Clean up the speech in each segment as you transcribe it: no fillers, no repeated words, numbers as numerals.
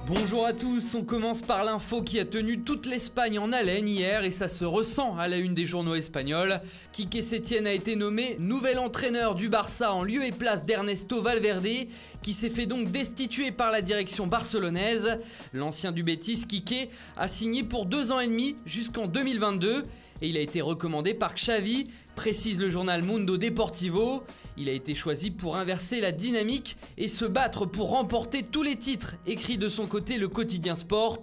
Bonjour à tous, on commence par l'info qui a tenu toute l'Espagne en haleine hier et ça se ressent à la une des journaux espagnols. Quique Setién a été nommé nouvel entraîneur du Barça en lieu et place d'Ernesto Valverde qui s'est fait donc destituer par la direction barcelonaise. L'ancien du Betis, Quique, a signé pour 2 ans et demi jusqu'en 2022 et il a été recommandé par Xavi, précise le journal Mundo Deportivo. Il a été choisi pour inverser la dynamique et se battre pour remporter tous les titres, écrit de son côté le quotidien Sport.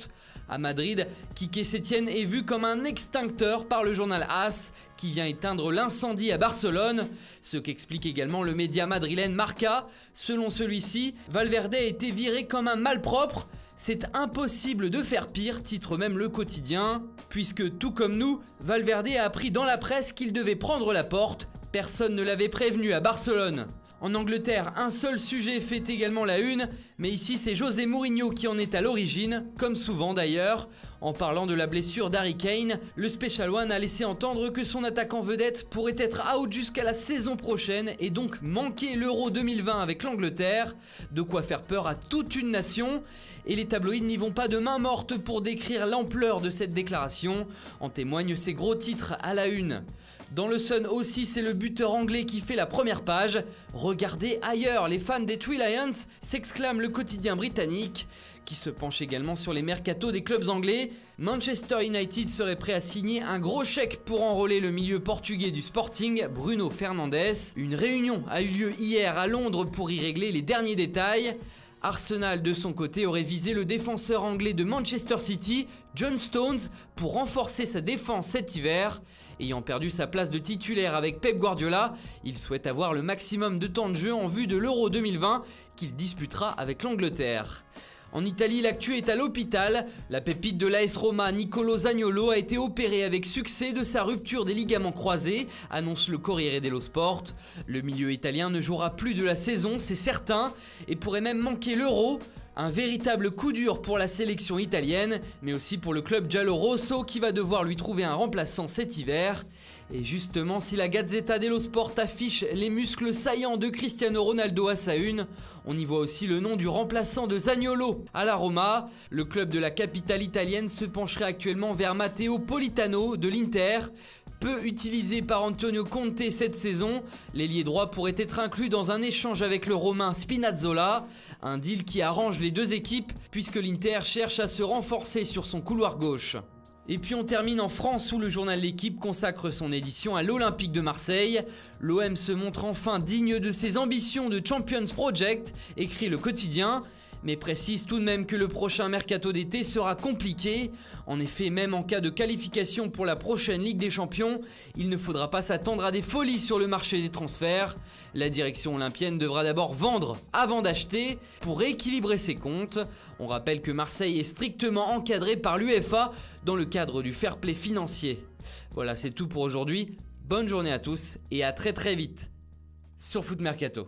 À Madrid, Quique Setién est vu comme un extincteur par le journal AS qui vient éteindre l'incendie à Barcelone, ce qu'explique également le média madrilène Marca. Selon celui-ci, Valverde a été viré comme un malpropre. C'est impossible de faire pire, titre même le quotidien, puisque tout comme nous, Valverde a appris dans la presse qu'il devait prendre la porte. Personne ne l'avait prévenu à Barcelone. En Angleterre, un seul sujet fait également la une, mais ici c'est José Mourinho qui en est à l'origine, comme souvent d'ailleurs. En parlant de la blessure d'Harry Kane, le Special One a laissé entendre que son attaquant vedette pourrait être out jusqu'à la saison prochaine et donc manquer l'Euro 2020 avec l'Angleterre. De quoi faire peur à toute une nation. Et les tabloïds n'y vont pas de main morte pour décrire l'ampleur de cette déclaration. En témoignent ces gros titres à la une. Dans le Sun aussi, c'est le buteur anglais qui fait la première page. Regardez ailleurs, les fans des Three Lions, s'exclame le quotidien britannique, qui se penche également sur les mercatos des clubs anglais. Manchester United serait prêt à signer un gros chèque pour enrôler le milieu portugais du Sporting, Bruno Fernandes. Une réunion a eu lieu hier à Londres pour y régler les derniers détails. Arsenal, de son côté, aurait visé le défenseur anglais de Manchester City, John Stones, pour renforcer sa défense cet hiver. Ayant perdu sa place de titulaire avec Pep Guardiola, il souhaite avoir le maximum de temps de jeu en vue de l'Euro 2020 qu'il disputera avec l'Angleterre. En Italie, l'actu est à l'hôpital. La pépite de l'AS Roma, Nicolo Zaniolo, a été opéré avec succès de sa rupture des ligaments croisés, annonce le Corriere dello Sport. Le milieu italien ne jouera plus de la saison, c'est certain, et pourrait même manquer l'Euro. Un véritable coup dur pour la sélection italienne, mais aussi pour le club giallo-rosso qui va devoir lui trouver un remplaçant cet hiver. Et justement, si la Gazzetta dello Sport affiche les muscles saillants de Cristiano Ronaldo à sa une, on y voit aussi le nom du remplaçant de Zaniolo à la Roma. Le club de la capitale italienne se pencherait actuellement vers Matteo Politano de l'Inter. Peu utilisé par Antonio Conte cette saison, l'ailier droit pourrait être inclus dans un échange avec le Romain Spinazzola, un deal qui arrange les deux équipes puisque l'Inter cherche à se renforcer sur son couloir gauche. Et puis on termine en France où le journal L'Équipe consacre son édition à l'Olympique de Marseille. L'OM se montre enfin digne de ses ambitions de Champions Project, écrit le quotidien, mais précise tout de même que le prochain mercato d'été sera compliqué. En effet, même en cas de qualification pour la prochaine Ligue des Champions, il ne faudra pas s'attendre à des folies sur le marché des transferts. La direction olympienne devra d'abord vendre avant d'acheter pour rééquilibrer ses comptes. On rappelle que Marseille est strictement encadré par l'UEFA dans le cadre du fair play financier. Voilà, c'est tout pour aujourd'hui. Bonne journée à tous et à très vite sur Foot Mercato.